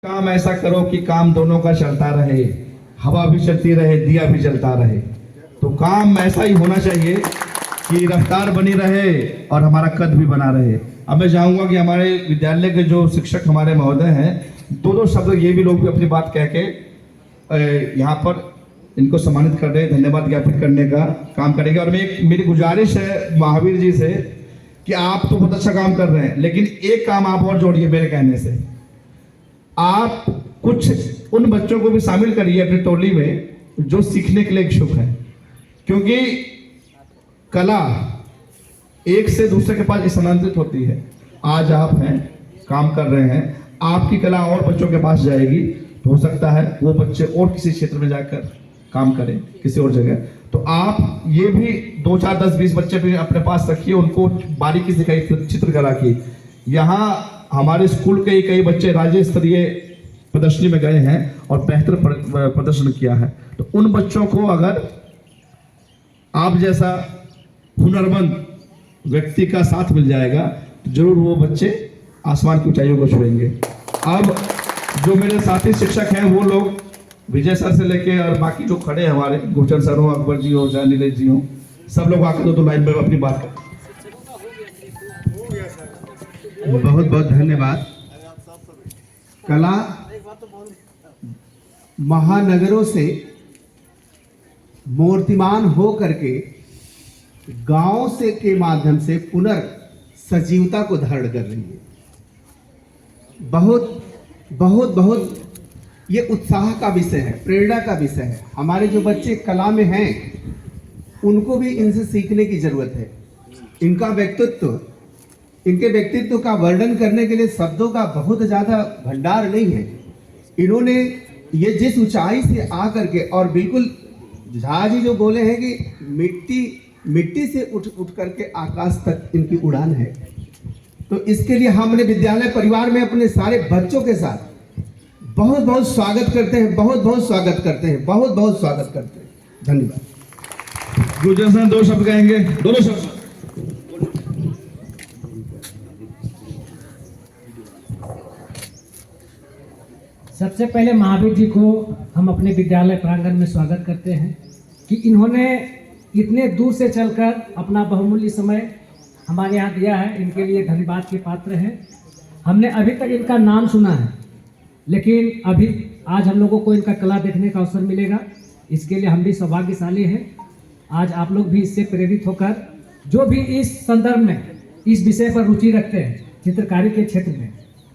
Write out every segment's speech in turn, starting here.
काम ऐसा करो कि काम दोनों का चलता रहे, हवा भी चलती रहे, दिया भी जलता रहे। तो काम ऐसा ही होना चाहिए कि रफ्तार बनी रहे और हमारा कद भी बना रहे। अब मैं चाहूंगा कि हमारे विद्यालय के जो शिक्षक हमारे महोदय हैं, दो शब्द ये भी लोग भी अपनी बात कह के यहाँ पर इनको सम्मानित कर रहे, धन्यवाद ज्ञापित करने का काम करेंगे। और मेरी गुजारिश है महावीर जी से कि आप तो बहुत अच्छा काम कर रहे हैं, लेकिन एक काम आप और जोड़िए मेरे कहने से। आप कुछ उन बच्चों को भी शामिल करिए अपनी टोली में जो सीखने के लिए इच्छुक है, क्योंकि कला एक से दूसरे के पास स्थानांतरित होती है। आज आप हैं, काम कर रहे हैं, आपकी कला और बच्चों के पास जाएगी, तो हो सकता है वो बच्चे और किसी क्षेत्र में जाकर काम करें किसी और जगह। तो आप ये भी 2, 4, 10, 20 बच्चे भी अपने पास रखिए, उनको बारीकी सिखाइए चित्रकला की। यहाँ हमारे स्कूल के कई बच्चे राज्य स्तरीय प्रदर्शनी में गए हैं और बेहतर प्रदर्शन किया है। तो उन बच्चों को अगर आप जैसा हुनरमंद व्यक्ति का साथ मिल जाएगा तो जरूर वो बच्चे आसमान की ऊंचाइयों को छुएंगे। अब जो मेरे साथी शिक्षक हैं वो लोग विजय सर से लेके और बाकी जो खड़े हैं हमारे गुरचर सर हो, अकबर जी हो, चाहे नीलेश जी हो, सब लोग आकर दो लाइन में अपनी बात करें। बहुत बहुत धन्यवाद। कला महानगरों से मूर्तिमान हो करके गांव से के माध्यम से पुनर्सजीवता को धारण कर रही है। बहुत बहुत बहुत ये उत्साह का विषय है, प्रेरणा का विषय है। हमारे जो बच्चे कला में हैं उनको भी इनसे सीखने की जरूरत है। इनके व्यक्तित्व का वर्णन करने के लिए शब्दों का बहुत ज़्यादा भंडार नहीं है। इन्होंने ये जिस ऊंचाई से आकर के, और बिल्कुल झा जी जो बोले हैं कि मिट्टी से उठ करके आकाश तक इनकी उड़ान है। तो इसके लिए हम अपने विद्यालय परिवार में अपने सारे बच्चों के साथ बहुत बहुत स्वागत करते हैं, बहुत बहुत स्वागत करते हैं, बहुत बहुत स्वागत करते हैं। धन्यवाद। गुरजर सर 2 शब्द कहेंगे, दोनों शब्द। सबसे पहले महावीर जी को हम अपने विद्यालय प्रांगण में स्वागत करते हैं कि इन्होंने इतने दूर से चलकर अपना बहुमूल्य समय हमारे यहाँ दिया है। इनके लिए धन्यवाद के पात्र हैं। हमने अभी तक इनका नाम सुना है, लेकिन अभी आज हम लोगों को इनका कला देखने का अवसर मिलेगा। इसके लिए हम भी सौभाग्यशाली हैं। आज आप लोग भी इससे प्रेरित होकर जो भी इस संदर्भ में इस विषय पर रुचि रखते हैं चित्रकारी के क्षेत्र में,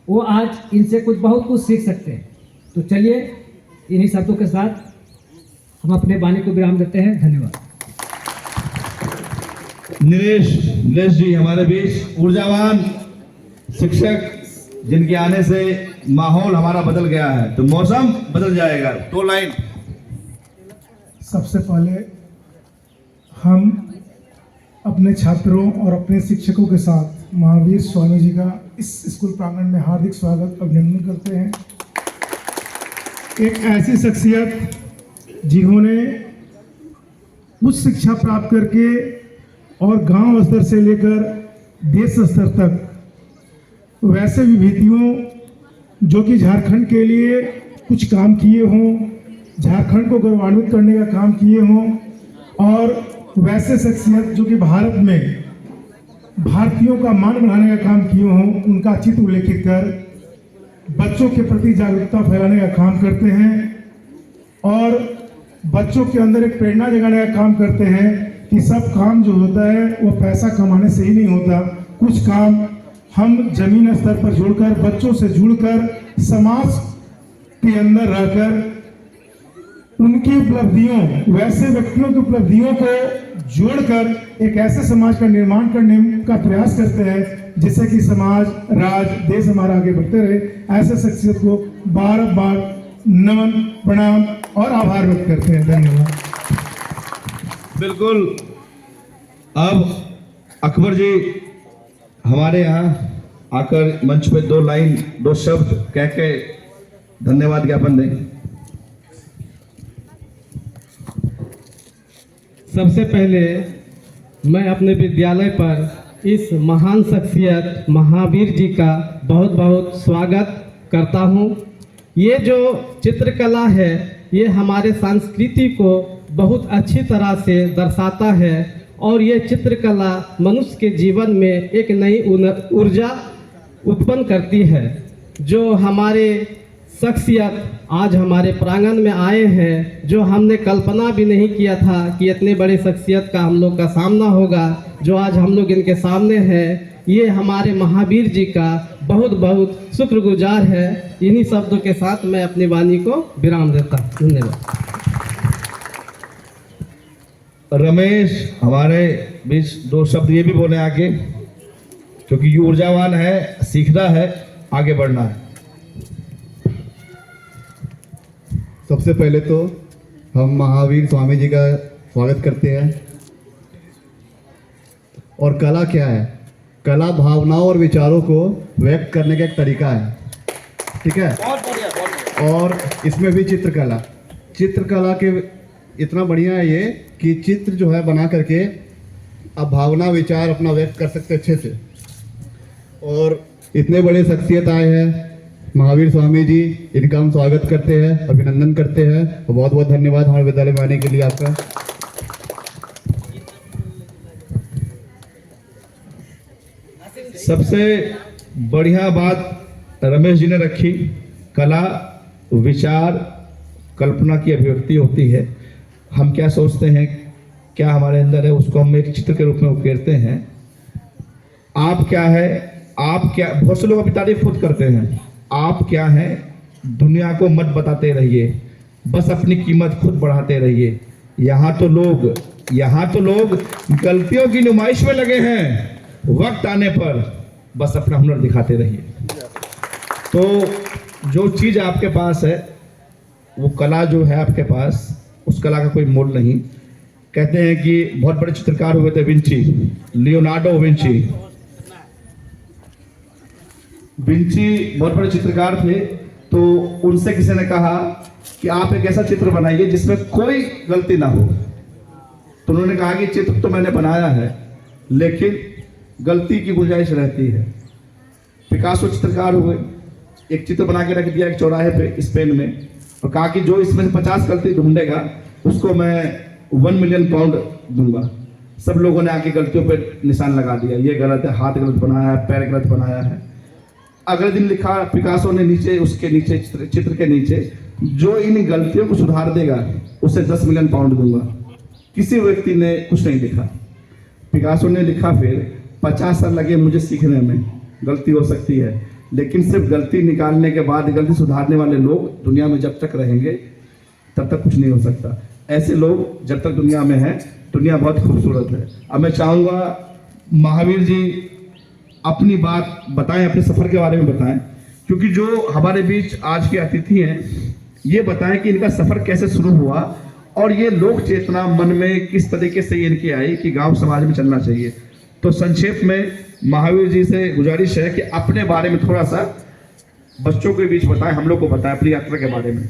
वो आज इनसे बहुत कुछ सीख सकते हैं। तो चलिए इन्हीं शब्दों के साथ हम अपने वाणी को विराम देते हैं। धन्यवाद। नीलेश जी हमारे बीच ऊर्जावान शिक्षक, जिनके आने से माहौल हमारा बदल गया है, तो मौसम बदल जाएगा। 2 लाइन। सबसे पहले हम अपने छात्रों और अपने शिक्षकों के साथ महावीर स्वामी जी का इस स्कूल प्रांगण में हार्दिक स्वागत अभिनंदन करते हैं। एक ऐसी शख्सियत जिन्होंने उच्च शिक्षा प्राप्त करके और गांव स्तर से लेकर देश स्तर तक वैसे विभूतियों जो कि झारखंड के लिए कुछ काम किए हों, झारखंड को गौरवान्वित करने का काम किए हों, और वैसे शख्सियत जो कि भारत में भारतीयों का मान बढ़ाने का काम किए हों, उनका चित्र उल्लेखित कर बच्चों के प्रति जागरूकता फैलाने का काम करते हैं और बच्चों के अंदर एक प्रेरणा जगाने का काम करते हैं कि सब काम जो होता है वो पैसा कमाने से ही नहीं होता। कुछ काम हम जमीन स्तर पर जुड़कर, बच्चों से जुड़कर, समाज के अंदर रहकर उनकी उपलब्धियों, वैसे व्यक्तियों की उपलब्धियों को जोड़कर एक ऐसे समाज का निर्माण करने का प्रयास करते हैं जिससे कि समाज, राज्य, देश हमारा आगे बढ़ते रहे। ऐसे शख्सियत को बार बार नमन, प्रणाम और आभार व्यक्त करते हैं। धन्यवाद। बिल्कुल। अब अकबर जी हमारे यहाँ आकर मंच पे 2 लाइन 2 शब्द कह के धन्यवाद ज्ञापन दें। सबसे पहले मैं अपने विद्यालय पर इस महान शख्सियत महावीर जी का बहुत बहुत स्वागत करता हूं। ये जो चित्रकला है ये हमारे संस्कृति को बहुत अच्छी तरह से दर्शाता है और ये चित्रकला मनुष्य के जीवन में एक नई ऊर्जा उत्पन्न करती है। जो हमारे शख्सियत आज हमारे प्रांगण में आए हैं, जो हमने कल्पना भी नहीं किया था कि इतने बड़े शख्सियत का हम लोग का सामना होगा, जो आज हम लोग इनके सामने हैं, ये हमारे महावीर जी का बहुत बहुत शुक्रगुजार है। इन्हीं शब्दों के साथ मैं अपनी वाणी को विराम देता हूँ। धन्यवाद। रमेश हमारे बीच दो शब्द ये भी बोले आगे, क्योंकि ये ऊर्जावान है, सीखना है, आगे बढ़ना है। सबसे पहले तो हम महावीर स्वामी जी का स्वागत करते हैं। और कला क्या है? कला भावनाओं और विचारों को व्यक्त करने का एक तरीका है, ठीक है। और इसमें भी चित्रकला के इतना बढ़िया है ये कि चित्र जो है बना करके आप भावना विचार अपना व्यक्त कर सकते अच्छे से। और इतने बड़े शख्सियत आए हैं महावीर स्वामी जी, इनका हम स्वागत करते हैं, अभिनंदन करते हैं और बहुत बहुत धन्यवाद हमारे विद्यालय में आने के लिए आपका। सबसे बढ़िया बात रमेश जी ने रखी, कला विचार कल्पना की अभिव्यक्ति होती है। हम क्या सोचते हैं, क्या हमारे अंदर है, उसको हम एक चित्र के रूप में उकेरते हैं। आप क्या है, आप क्या, बहुत से लोग अपनी तारीफ खुद करते हैं। आप क्या हैं, दुनिया को मत बताते रहिए, बस अपनी कीमत खुद बढ़ाते रहिए। यहाँ तो लोग गलतियों की नुमाइश में लगे हैं, वक्त आने पर बस अपना हुनर दिखाते रहिए। तो जो चीज़ आपके पास है, वो कला जो है आपके पास, उस कला का कोई मोल नहीं। कहते हैं कि बहुत बड़े चित्रकार हुए थे विंची, लियोनार्डो विंची बहुत बड़े चित्रकार थे। तो उनसे किसी ने कहा कि आप एक ऐसा चित्र बनाइए जिसमें कोई गलती ना हो। तो उन्होंने कहा कि चित्र तो मैंने बनाया है, लेकिन गलती की गुंजाइश रहती है। पिकासो चित्रकार हुए, एक चित्र बना के रख दिया एक चौराहे पे स्पेन में, और कहा कि जो इसमें 50 गलती ढूंढेगा उसको मैं 1 मिलियन पाउंड दूंगा। सब लोगों ने आके गलतियों पे निशान लगा दिया, ये गलत है, हाथ गलत बनाया है, पैर गलत बनाया है। अगले दिन लिखा पिकासो ने नीचे, उसके नीचे चित्र के नीचे, जो इन गलतियों को सुधार देगा उसे 10 मिलियन पाउंड दूंगा। किसी व्यक्ति ने कुछ नहीं लिखा। पिकासो ने लिखा फिर 50 साल लगे मुझे सीखने में, गलती हो सकती है, लेकिन सिर्फ गलती निकालने के बाद गलती सुधारने वाले लोग दुनिया में जब तक रहेंगे तब तक कुछ नहीं हो सकता। ऐसे लोग जब तक दुनिया में हैं, दुनिया बहुत खूबसूरत है। अब मैं चाहूँगा महावीर जी अपनी बात बताएं, अपने सफ़र के बारे में बताएं, क्योंकि जो हमारे बीच आज के अतिथि हैं ये बताएं कि इनका सफ़र कैसे शुरू हुआ और ये लोक चेतना मन में किस तरीके से इनकी आई कि गांव समाज में चलना चाहिए। तो संक्षेप में महावीर जी से गुजारिश है कि अपने बारे में थोड़ा सा बच्चों के बीच बताएं, हम लोग को बताएं अपनी यात्रा के बारे में।